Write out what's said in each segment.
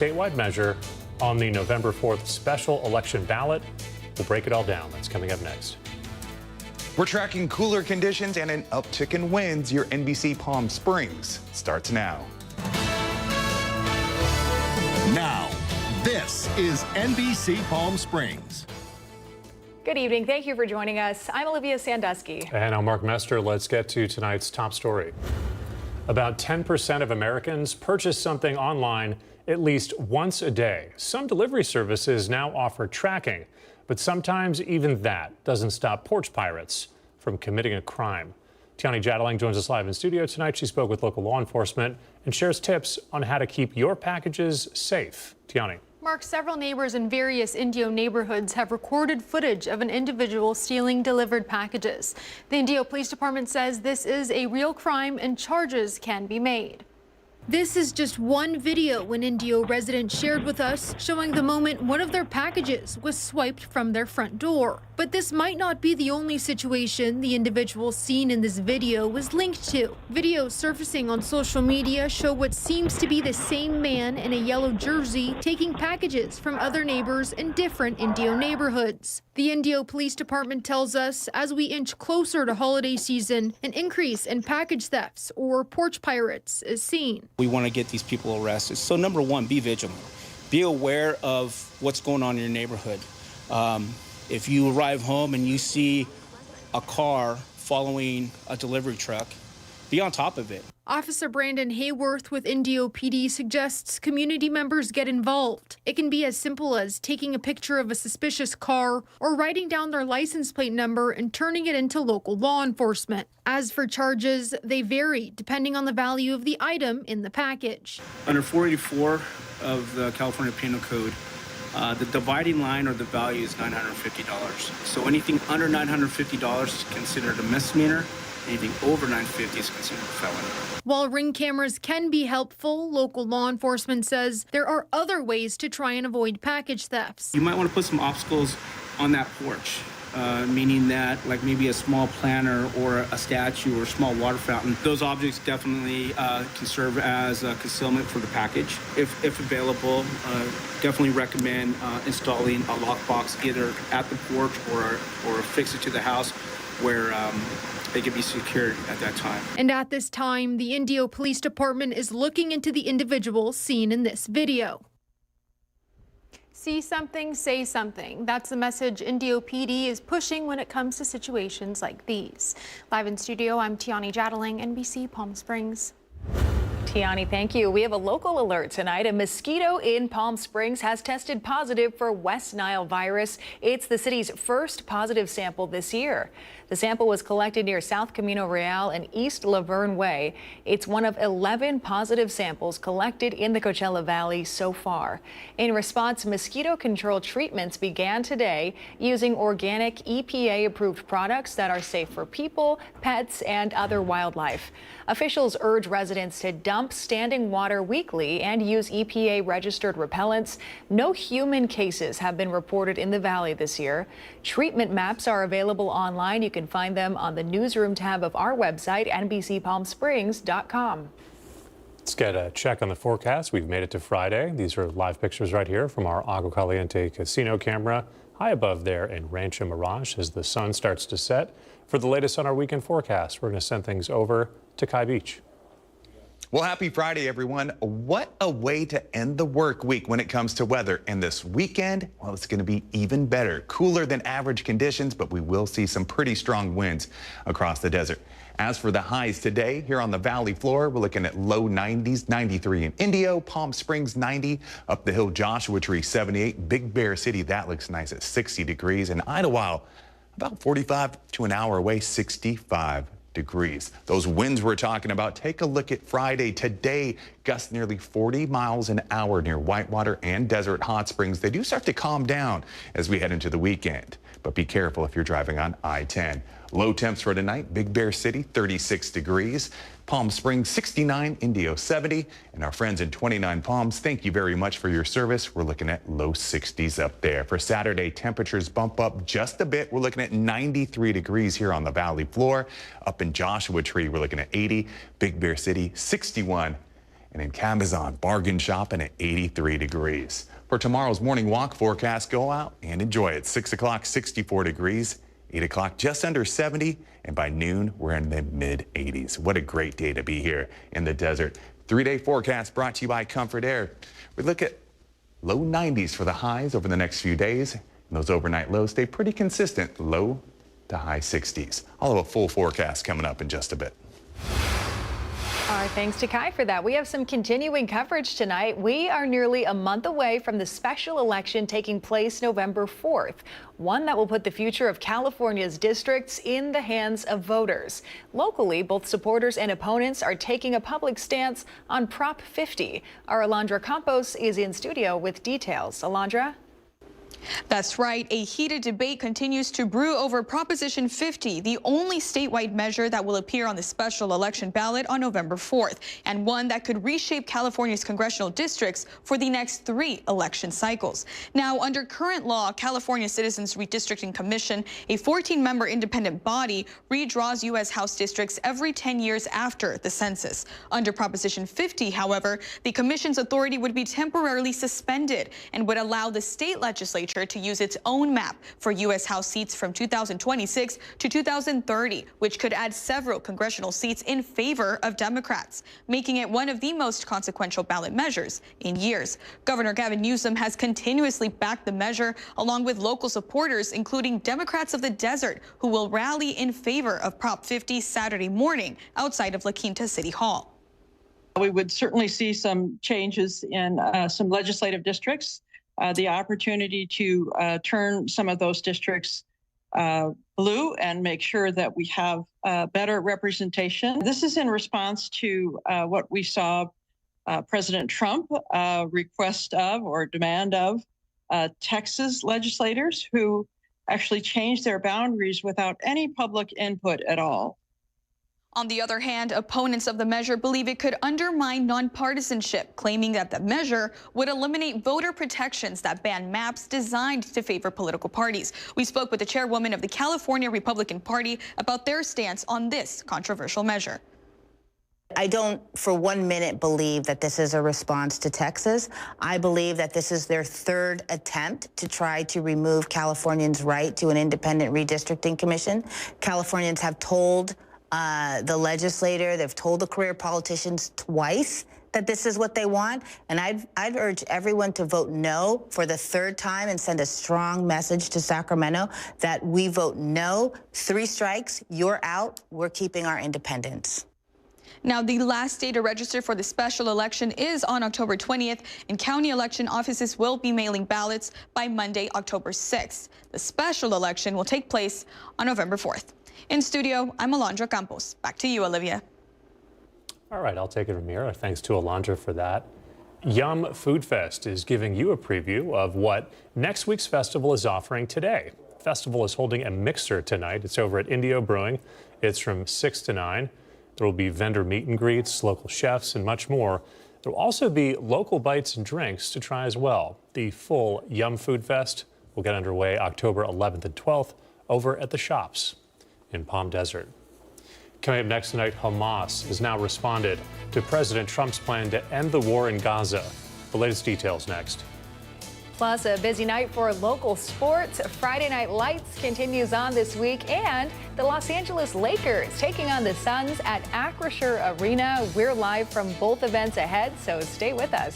Statewide measure on the November 4th special election ballot. We'll break it all down. That's coming up next. We're tracking cooler conditions and an uptick in winds. Your NBC Palm Springs starts now. Now, this is NBC Palm Springs. Good evening. Thank you for joining us. I'm Olivia Sandusky. And I'm Mark Mester. Let's get to tonight's top story. About 10% of Americans purchase something online at least once a day. Some delivery services now offer tracking, but sometimes even that doesn't stop porch pirates from committing a crime. Tiani Jadaling joins us live in studio tonight. She spoke with local law enforcement and shares tips on how to keep your packages safe. Tiani. Mark, several neighbors in various Indio neighborhoods have recorded footage of an individual stealing delivered packages. The Indio Police Department says this is a real crime and charges can be made. This is just one video an Indio resident shared with us showing the moment one of their packages was swiped from their front door. But this might not be the only situation the individual seen in this video was linked to. Videos surfacing on social media show what seems to be the same man in a yellow jersey taking packages from other neighbors in different Indio neighborhoods. The Indio Police Department tells us as we inch closer to holiday season, an increase in package thefts or porch pirates is seen. We want to get these people arrested. So number one, be vigilant. Be aware of what's going on in your neighborhood. If you arrive home and you see a car following a delivery truck, be on top of it. Officer Brandon Hayworth with Indio PD suggests community members get involved. It can be as simple as taking a picture of a suspicious car or writing down their license plate number and turning it into local law enforcement. As for charges, they vary depending on the value of the item in the package. Under 484 of the California Penal Code, the dividing line or the value is $950. So anything under $950 is considered a misdemeanor. Anything over $950 is considered a felony. While ring cameras can be helpful, local law enforcement says there are other ways to try and avoid package thefts. You might want to put some obstacles on that porch, meaning that like maybe a small planter or a statue or a small water fountain. Those objects definitely can serve as a concealment for the package. If available, definitely recommend installing a lockbox either at the porch or affix it to the house where they can be secured at that time. And at this time, the Indio Police Department is looking into the individual seen in this video. See something, say something. That's the message Indio PD is pushing when it comes to situations like these. Live in studio, I'm Tiani Jadaling, NBC Palm Springs. Tiani, thank you. We have a local alert tonight. A mosquito in Palm Springs has tested positive for West Nile virus. It's the city's first positive sample this year. The sample was collected near South Camino Real and East Laverne Way. It's one of 11 positive samples collected in the Coachella Valley so far. In response, mosquito control treatments began today using organic EPA-approved products that are safe for people, pets, and other wildlife. Officials urge residents to dump standing water weekly and use EPA-registered repellents. No human cases have been reported in the valley this year. Treatment maps are available online. You can find them on the newsroom tab of our website, NBCPalmSprings.com. Let's get a check on the forecast. We've made it to Friday. These are live pictures right here from our Agua Caliente casino camera, high above there in Rancho Mirage as the sun starts to set. For the latest on our weekend forecast, we're going to send things over to Kai Beach. Well, happy Friday, everyone. What a way to end the work week when it comes to weather. And this weekend, well, it's going to be even better. Cooler than average conditions, but we will see some pretty strong winds across the desert. As for the highs today, here on the valley floor, we're looking at low 90s, 93 in Indio, Palm Springs 90, up the hill Joshua Tree 78, Big Bear City, that looks nice at 60 degrees, and Idlewild about 45 to an hour away, 65 degrees. Those winds we're talking about, take a look at Friday. Today, gusts nearly 40 miles an hour near Whitewater and Desert Hot Springs. They do start to calm down as we head into the weekend, but be careful if you're driving on I-10. Low temps for tonight, Big Bear City 36 degrees, Palm Springs 69, Indio 70, and our friends in 29 Palms, thank you very much for your service. We're looking at low 60s up there. For Saturday, temperatures bump up just a bit. We're looking at 93 degrees here on the valley floor. Up in Joshua Tree, we're looking at 80, Big Bear City 61, And in Cabazon, bargain shopping at 83 degrees. For tomorrow's morning walk forecast, go out and enjoy it. 6 o'clock, 64 degrees. 8 o'clock, just under 70. And by noon, we're in the mid 80s. What a great day to be here in the desert. 3-day forecast brought to you by Comfort Air. We look at low 90s for the highs over the next few days. And those overnight lows stay pretty consistent, low to high 60s. I'll have a full forecast coming up in just a bit. All right, thanks to Kai for that. We have some continuing coverage tonight. We are nearly a month away from the special election taking place November 4th, one that will put the future of California's districts in the hands of voters. Locally, both supporters and opponents are taking a public stance on Prop 50. Our Alondra Campos is in studio with details. Alondra? That's right. A heated debate continues to brew over Proposition 50, the only statewide measure that will appear on the special election ballot on November 4th, and one that could reshape California's congressional districts for the next 3 election cycles. Now, under current law, California Citizens Redistricting Commission, a 14-member independent body, redraws U.S. House districts every 10 years after the census. Under Proposition 50, however, the commission's authority would be temporarily suspended and would allow the state legislature to use its own map for U.S. House seats from 2026 to 2030, which could add several congressional seats in favor of Democrats, making it one of the most consequential ballot measures in years. Governor Gavin Newsom has continuously backed the measure, along with local supporters, including Democrats of the desert, who will rally in favor of Prop 50 Saturday morning outside of La Quinta City Hall. We would certainly see some changes in some legislative districts. The opportunity to turn some of those districts blue and make sure that we have better representation. This is in response to what we saw President Trump request of or demand of Texas legislators who actually changed their boundaries without any public input at all. On the other hand, opponents of the measure believe it could undermine nonpartisanship, claiming that the measure would eliminate voter protections that ban maps designed to favor political parties. We spoke with the chairwoman of the California Republican Party about their stance on this controversial measure. I don't for 1 minute believe that this is a response to Texas. I believe that this is their 3rd attempt to try to remove Californians' right to an independent redistricting commission. Californians have told the legislator, they've told the career politicians twice that this is what they want, and I'd urge everyone to vote no for the 3rd time and send a strong message to Sacramento that we vote no. 3 strikes, you're out, we're keeping our independence. Now, the last day to register for the special election is on October 20th, and county election offices will be mailing ballots by Monday, October 6th. The special election will take place on November 4th. In studio, I'm Alondra Campos. Back to you, Olivia. All right, I'll take it from here. Thanks to Alondra for that. Yum Food Fest is giving you a preview of what next week's festival is offering today. The festival is holding a mixer tonight. It's over at Indio Brewing. It's from 6 to 9. There will be vendor meet and greets, local chefs, and much more. There will also be local bites and drinks to try as well. The full Yum Food Fest will get underway October 11th and 12th over at the Shops in Palm Desert. Coming up next tonight, Hamas has now responded to President Trump's plan to end the war in Gaza. The latest details next. Plus, a busy night for local sports. Friday Night Lights continues on this week, and the Los Angeles Lakers taking on the Suns at Acrisure Arena. We're live from both events ahead, so stay with us.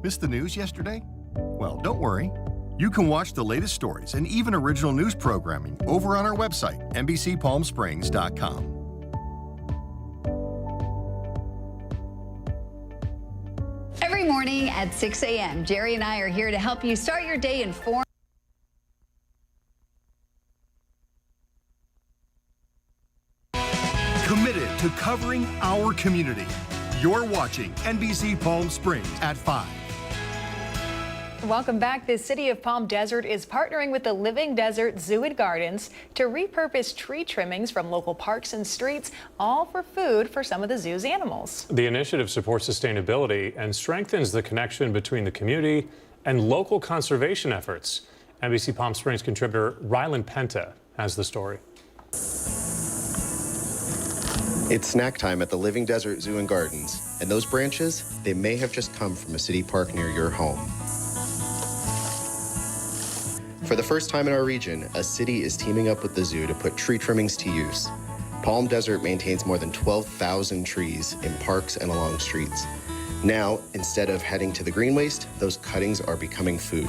Missed the news yesterday? Well, don't worry. You can watch the latest stories and even original news programming over on our website, NBCPalmSprings.com. Every morning at 6 a.m., Jerry and I are here to help you start your day informed. Committed to covering our community. You're watching NBC Palm Springs at 5. Welcome back. The city of Palm Desert is partnering with the Living Desert Zoo and Gardens to repurpose tree trimmings from local parks and streets, all for food for some of the zoo's animals. The initiative supports sustainability and strengthens the connection between the community and local conservation efforts. NBC Palm Springs contributor Rylan Penta has the story. It's snack time at the Living Desert Zoo and Gardens, and those branches, they may have just come from a city park near your home. For the first time in our region, a city is teaming up with the zoo to put tree trimmings to use. Palm Desert maintains more than 12,000 trees in parks and along streets. Now, instead of heading to the green waste, those cuttings are becoming food.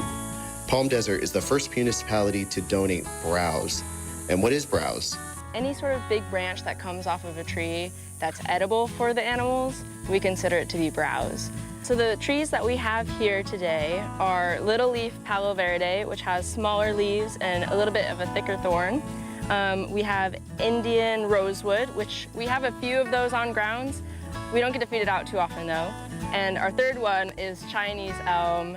Palm Desert is the first municipality to donate browse. And what is browse? Any sort of big branch that comes off of a tree that's edible for the animals, we consider it to be browse. So the trees that we have here today are little leaf Palo Verde, which has smaller leaves and a little bit of a thicker thorn. We have Indian rosewood, which we have a few of those on grounds. We don't get to feed it out too often though. And our third one is Chinese elm,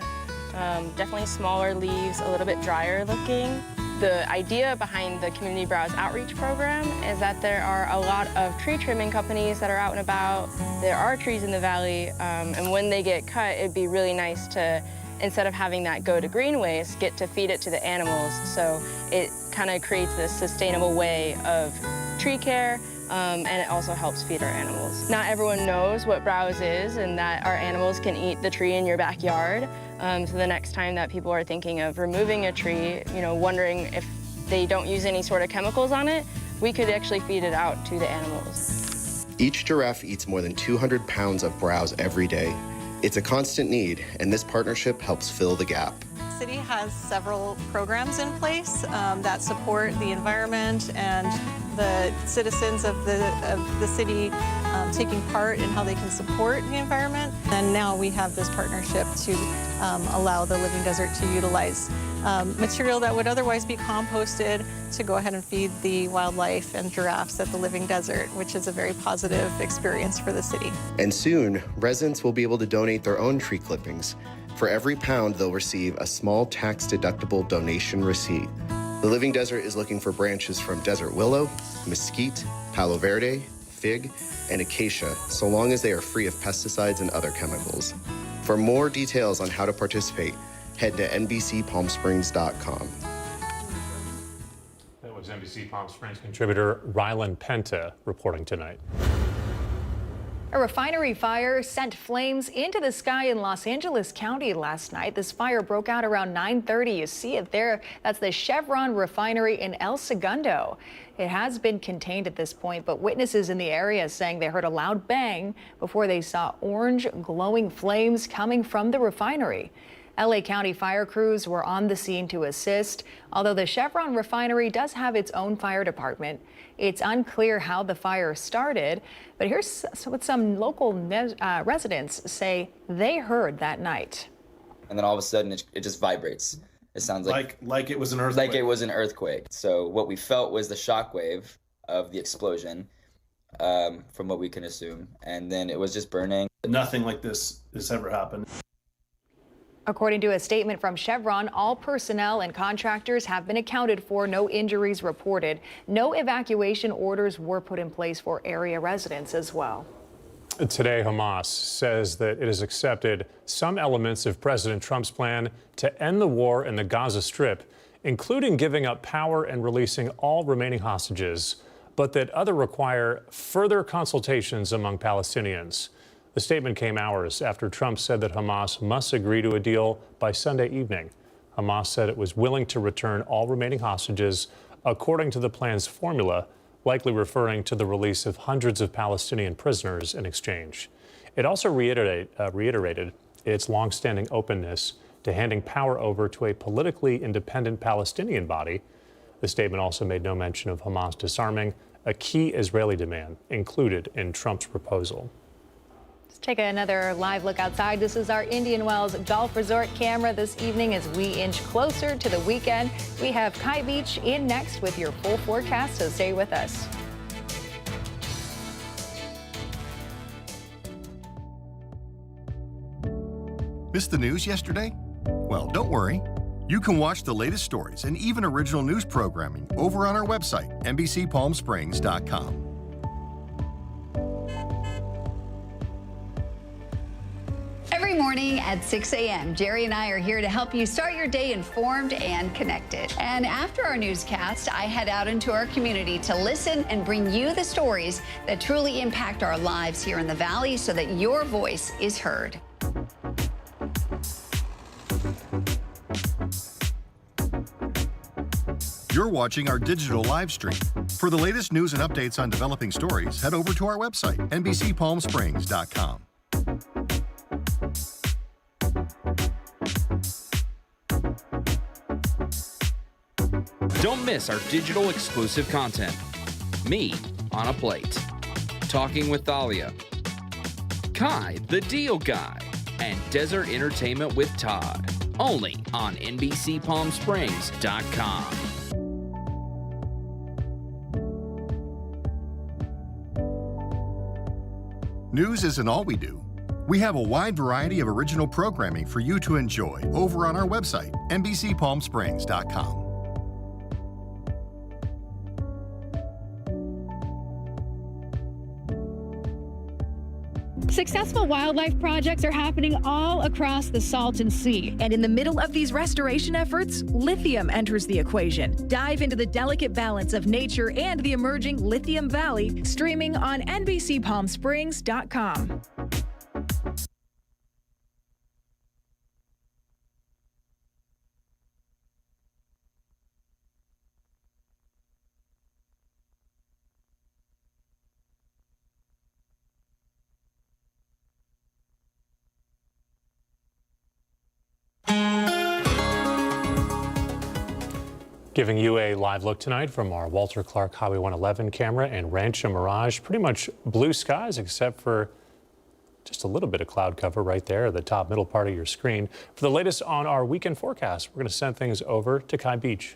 definitely smaller leaves, a little bit drier looking. The idea behind the Community Browse Outreach Program is that there are a lot of tree trimming companies that are out and about. There are trees in the valley, and when they get cut, it'd be really nice to, instead of having that go to green waste, get to feed it to the animals. So it kind of creates this sustainable way of tree care, and it also helps feed our animals. Not everyone knows what browse is and that our animals can eat the tree in your backyard. So the next time that people are thinking of removing a tree, wondering if they don't use any sort of chemicals on it, we could actually feed it out to the animals. Each giraffe eats more than 200 pounds of browse every day. It's a constant need, and this partnership helps fill the gap. The city has several programs in place that support the environment and the citizens of the city taking part in how they can support the environment. And now we have this partnership to allow the Living Desert to utilize material that would otherwise be composted to go ahead and feed the wildlife and giraffes at the Living Desert, which is a very positive experience for the city. And soon, residents will be able to donate their own tree clippings. For every pound, they'll receive a small tax-deductible donation receipt. The Living Desert is looking for branches from desert willow, mesquite, Palo Verde, fig, and acacia, so long as they are free of pesticides and other chemicals. For more details on how to participate, head to NBCPalmSprings.com. That was NBC Palm Springs contributor Rylan Penta reporting tonight. A refinery fire sent flames into the sky in Los Angeles County last night. This fire broke out around 9:30. You see it there. That's the Chevron refinery in El Segundo. It has been contained at this point, but witnesses in the area saying they heard a loud bang before they saw orange glowing flames coming from the refinery. LA County fire crews were on the scene to assist. Although the Chevron refinery does have its own fire department, it's unclear how the fire started. But here's what some local residents say they heard that night. And then all of a sudden it just vibrates. It sounds like it was an earthquake. Like it was an earthquake. So what we felt was the shockwave of the explosion, from what we can assume. And then it was just burning. Nothing like this has ever happened. According to a statement from Chevron, all personnel and contractors have been accounted for, no injuries reported. No evacuation orders were put in place for area residents as well. Today, Hamas says that it has accepted some elements of President Trump's plan to end the war in the Gaza Strip, including giving up power and releasing all remaining hostages, but that others require further consultations among Palestinians. The statement came hours after Trump said that Hamas must agree to a deal by Sunday evening. Hamas said it was willing to return all remaining hostages according to the plan's formula, likely referring to the release of hundreds of Palestinian prisoners in exchange. It also reiterated its longstanding openness to handing power over to a politically independent Palestinian body. The statement also made no mention of Hamas disarming, a key Israeli demand included in Trump's proposal. Let's take another live look outside. This is our Indian Wells Golf Resort camera this evening as we inch closer to the weekend. We have Kite Beach in next with your full forecast, so stay with us. Missed the news yesterday? Well, don't worry. You can watch the latest stories and even original news programming over on our website, NBCPalmSprings.com. Every morning at 6 a.m., Jerry and I are here to help you start your day informed and connected. And after our newscast, I head out into our community to listen and bring you the stories that truly impact our lives here in the Valley so that your voice is heard. You're watching our digital live stream. For the latest news and updates on developing stories, head over to our website, NBCPalmSprings.com. Don't miss our digital exclusive content. Me on a Plate, Talking with Thalia, Kai the Deal Guy, and Desert Entertainment with Todd. Only on NBCPalmSprings.com. News isn't all we do. We have a wide variety of original programming for you to enjoy over on our website, NBCPalmSprings.com. Successful wildlife projects are happening all across the Salton Sea. And in the middle of these restoration efforts, lithium enters the equation. Dive into the delicate balance of nature and the emerging Lithium Valley, streaming on NBCPalmSprings.com. Giving you a live look tonight from our Walter Clark Highway 111 camera and Rancho Mirage. Pretty much blue skies except for just a little bit of cloud cover right there at the top middle part of your screen. For the latest on our weekend forecast, we're going to send things over to Kite Beach.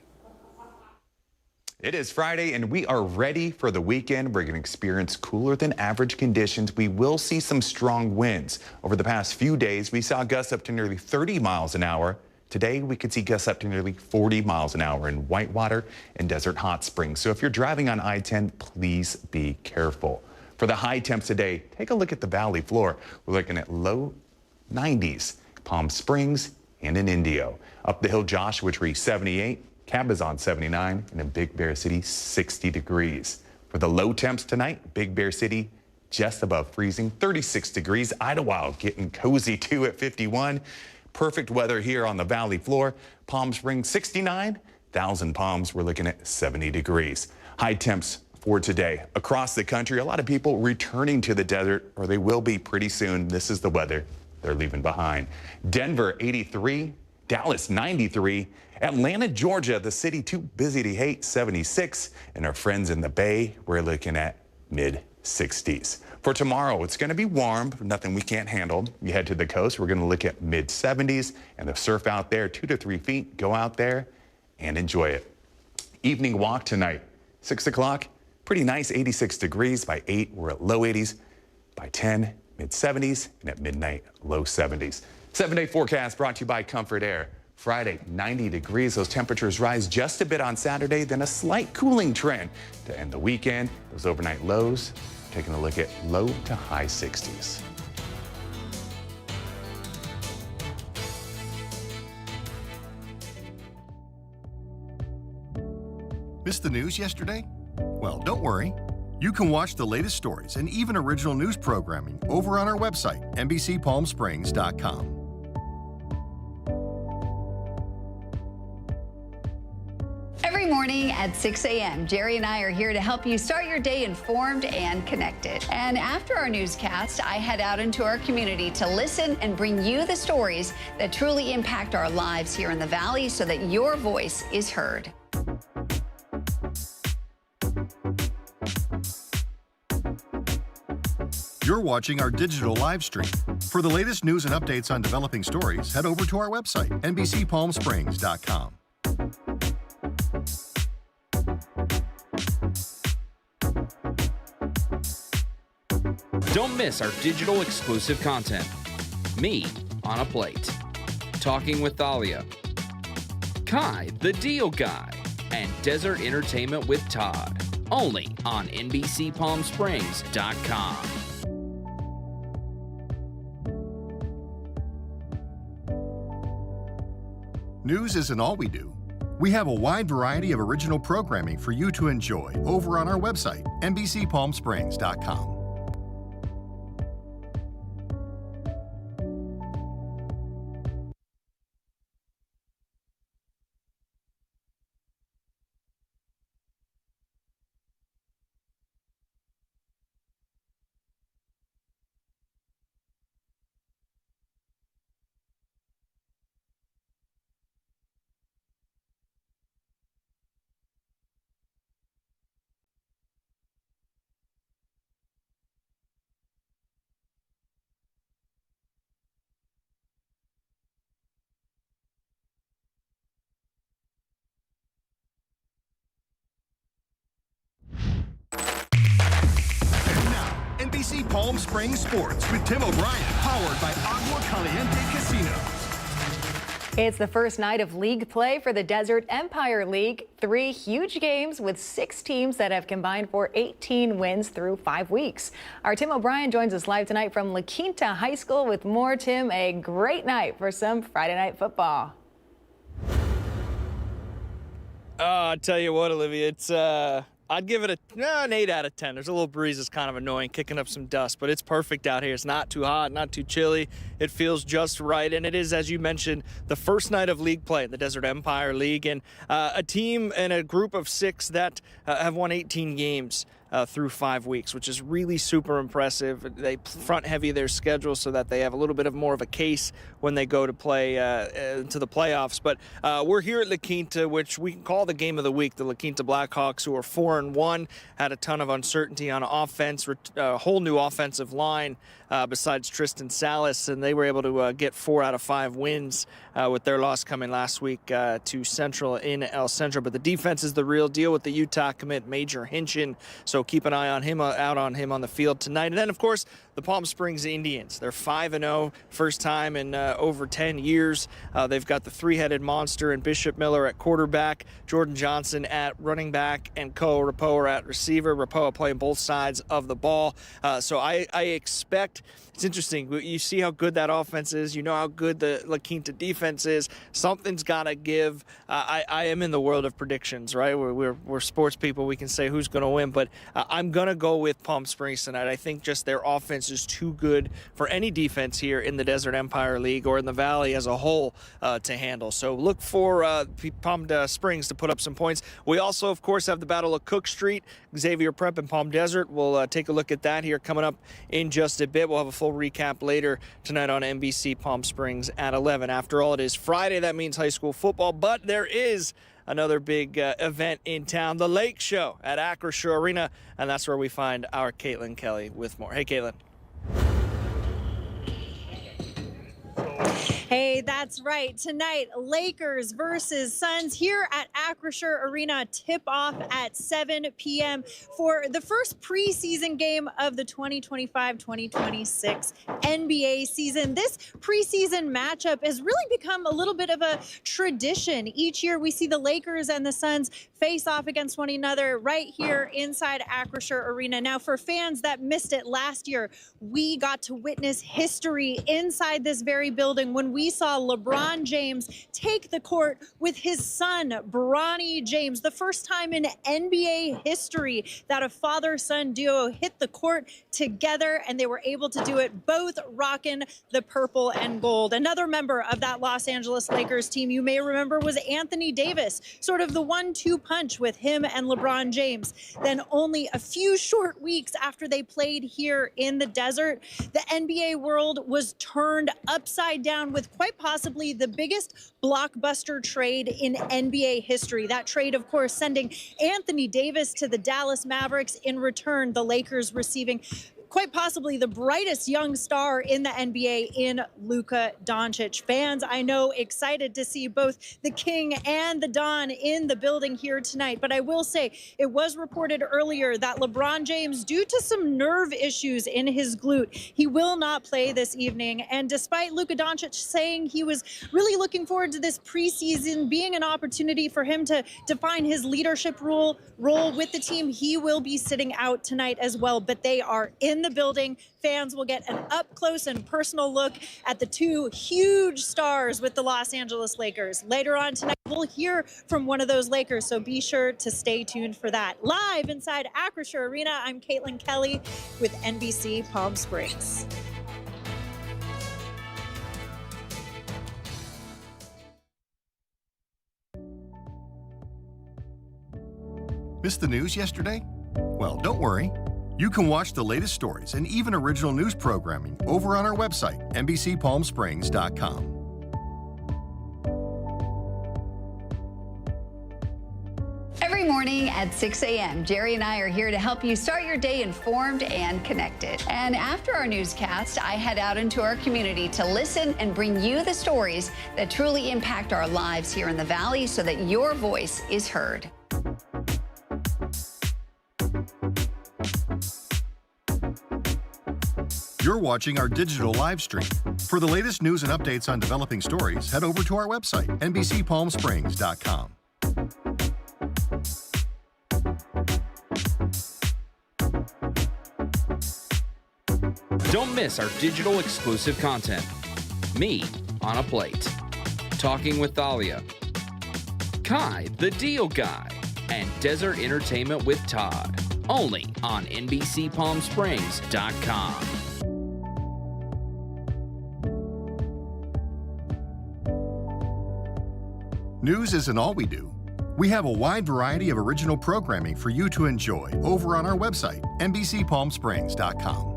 It is Friday and we are ready for the weekend. We're going to experience cooler than average conditions. We will see some strong winds. Over the past few days, we saw gusts up to nearly 30 miles an hour. Today, we could see gusts up to nearly 40 miles an hour in Whitewater and Desert Hot Springs. So if you're driving on I-10, please be careful. For the high temps today, take a look at the valley floor. We're looking at low 90s, Palm Springs and in Indio. Up the hill, Joshua Tree 78, Cabazon 79, and in Big Bear City 60 degrees. For the low temps tonight, Big Bear City just above freezing, 36 degrees. Idlewild getting cozy too at 51. Perfect weather here on the valley floor. Palm Springs 69, Thousand Palms we're looking at 70 degrees. High temps for today. Across the country, a lot of people returning to the desert, or they will be pretty soon. This is the weather they're leaving behind. Denver 83, Dallas 93, Atlanta, Georgia, the city too busy to hate 76, and our friends in the Bay, we're looking at mid-60s. For tomorrow, it's going to be warm, nothing we can't handle. You head to the coast, we're going to look at mid-70s and the surf out there, 2 to 3 feet. Go out there and enjoy it. Evening walk tonight, 6 o'clock, pretty nice, 86 degrees. By 8, we're at low 80s. By 10, mid-70s, and at midnight, low 70s. 7-day forecast brought to you by Comfort Air. Friday, 90 degrees. Those temperatures rise just a bit on Saturday, then a slight cooling trend to end the weekend. Those overnight lows, taking a look at low to high 60s. Missed the news yesterday? Well, don't worry. You can watch the latest stories and even original news programming over on our website, NBCPalmSprings.com. Every morning at 6 a.m., Jerry and I are here to help you start your day informed and connected. And after our newscast, I head out into our community to listen and bring you the stories that truly impact our lives here in the Valley so that your voice is heard. You're watching our digital live stream. For the latest news and updates on developing stories, head over to our website, NBCPalmSprings.com. Don't miss our digital exclusive content. Me on a Plate. Talking with Thalia. Kai, the Deal Guy. And Desert Entertainment with Todd. Only on NBCPalmSprings.com. News isn't all we do. We have a wide variety of original programming for you to enjoy over on our website, NBCPalmSprings.com. NBC Palm Springs Sports with Tim O'Brien, powered by Agua Caliente Casino. It's the first night of league play for the Desert Empire League. 3 huge games with 6 teams that have combined for 18 wins through 5 weeks. Our Tim O'Brien joins us live tonight from La Quinta High School with more. Tim, a great night for some Friday night football. I tell you what, Olivia, it's I'd give it an 8 out of 10. There's a little breeze that's kind of annoying, kicking up some dust, but it's perfect out here. It's not too hot, not too chilly. It feels just right, and it is, as you mentioned, the first night of league play in the Desert Empire League, and a team and a group of 6 that have won 18 games through 5 weeks, which is really super impressive. They front heavy their schedule so that they have a little bit of more of a case when they go to play to the playoffs. But we're here at La Quinta, which we can call the game of the week. The La Quinta Blackhawks, who are 4-1, had a ton of uncertainty on offense, a whole new offensive line besides Tristan Salas, and they were able to get 4 out of 5 wins with their loss coming last week to Central in El Centro. But the defense is the real deal with the Utah commit, Major Hinchin. So keep an eye on him, out on him on the field tonight. And then, of course, the Palm Springs Indians. They're 5-0, first time in over 10 years. They've got the 3-headed monster and Bishop Miller at quarterback, Jordan Johnson at running back, and Ko Rapoa at receiver. Rapoa playing both sides of the ball. So I expect, it's interesting. You see how good that offense is. You know how good the La Quinta defense is. Something's got to give. I am in the world of predictions, right? We're sports people. We can say who's going to win, but I'm going to go with Palm Springs tonight. I think just their offense is too good for any defense here in the Desert Empire League or in the Valley as a whole to handle. So look for Palm Springs to put up some points. We also, of course, have the Battle of Cook Street, Xavier Prep and Palm Desert. We'll take a look at that here coming up in just a bit. We'll have a full recap later tonight on NBC Palm Springs at 11. After all, it is Friday. That means high school football, but there is another big event in town, the Lake Show at Acrisure Arena, and that's where we find our Caitlin Kelly with more. Hey, Caitlin. Hey, that's right. Tonight, Lakers versus Suns here at Acrisure Arena. Tip-off at 7 p.m. for the first preseason game of the 2025-2026 NBA season. This preseason matchup has really become a little bit of a tradition. Each year, we see the Lakers and the Suns face off against one another right here inside Acrisure Arena. Now, for fans that missed it last year, we got to witness history inside this very building when we we saw LeBron James take the court with his son, Bronny James. The first time in NBA history that a father-son duo hit the court together, and they were able to do it both rocking the purple and gold. Another member of that Los Angeles Lakers team you may remember was Anthony Davis, sort of the 1-2 punch with him and LeBron James. Then only a few short weeks after they played here in the desert, the NBA world was turned upside down with quite possibly the biggest blockbuster trade in NBA history. That trade, of course, sending Anthony Davis to the Dallas Mavericks. In return, the Lakers receiving quite possibly the brightest young star in the NBA in Luka Doncic. Fans, I know, excited to see both the King and the Don in the building here tonight. But I will say, it was reported earlier that LeBron James, due to some nerve issues in his glute, he will not play this evening. And despite Luka Doncic saying he was really looking forward to this preseason being an opportunity for him to define his leadership role with the team, he will be sitting out tonight as well. But they are in the building. Fans will get an up close and personal look at the two huge stars with the Los Angeles Lakers. Later on tonight, we'll hear from one of those Lakers, so be sure to stay tuned for that. Live inside Acrisure Arena, I'm Caitlin Kelly with NBC Palm Springs. Missed the news yesterday? Well, don't worry. You can watch the latest stories and even original news programming over on our website, NBCPalmSprings.com. Every morning at 6 a.m., Jerry and I are here to help you start your day informed and connected. And after our newscast, I head out into our community to listen and bring you the stories that truly impact our lives here in the Valley so that your voice is heard. You're watching our digital live stream. For the latest news and updates on developing stories, head over to our website, NBCPalmSprings.com. Don't miss our digital exclusive content. Me on a Plate, Talking with Thalia, Kai the Deal Guy, and Desert Entertainment with Todd. Only on NBCPalmSprings.com. News isn't all we do. We have a wide variety of original programming for you to enjoy over on our website, NBCPalmSprings.com.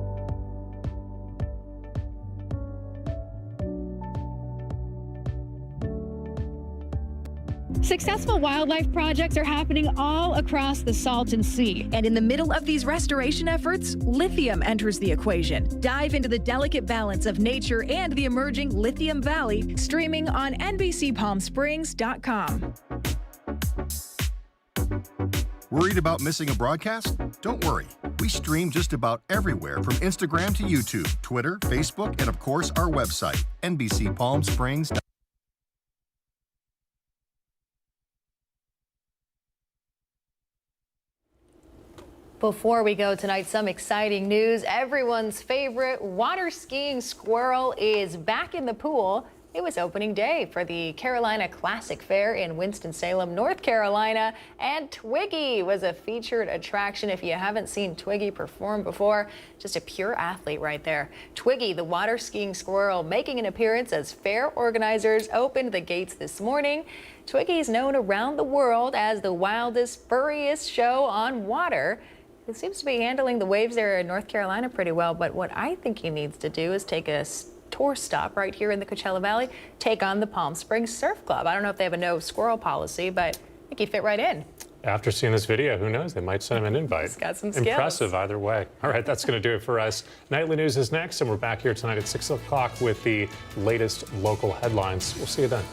Successful wildlife projects are happening all across the Salton Sea. And in the middle of these restoration efforts, lithium enters the equation. Dive into the delicate balance of nature and the emerging Lithium Valley, streaming on NBCPalmSprings.com. Worried about missing a broadcast? Don't worry. We stream just about everywhere from Instagram to YouTube, Twitter, Facebook, and of course our website, NBCPalmSprings.com. Before we go tonight, some exciting news. Everyone's favorite water skiing squirrel is back in the pool. It was opening day for the Carolina Classic Fair in Winston-Salem, North Carolina, and Twiggy was a featured attraction. If you haven't seen Twiggy perform before, just a pure athlete right there. Twiggy, the water skiing squirrel, making an appearance as fair organizers opened the gates this morning. Twiggy is known around the world as the wildest, furriest show on water. It seems to be handling the waves there in North Carolina pretty well, but what I think he needs to do is take a tour stop right here in the Coachella Valley, take on the Palm Springs Surf Club. I don't know if they have a no squirrel policy, but I think he fit right in. After seeing this video, who knows? They might send him an invite. He's got some skills. Impressive either way. All right, that's going to do it for us. Nightly News is next, and we're back here tonight at 6 o'clock with the latest local headlines. We'll see you then.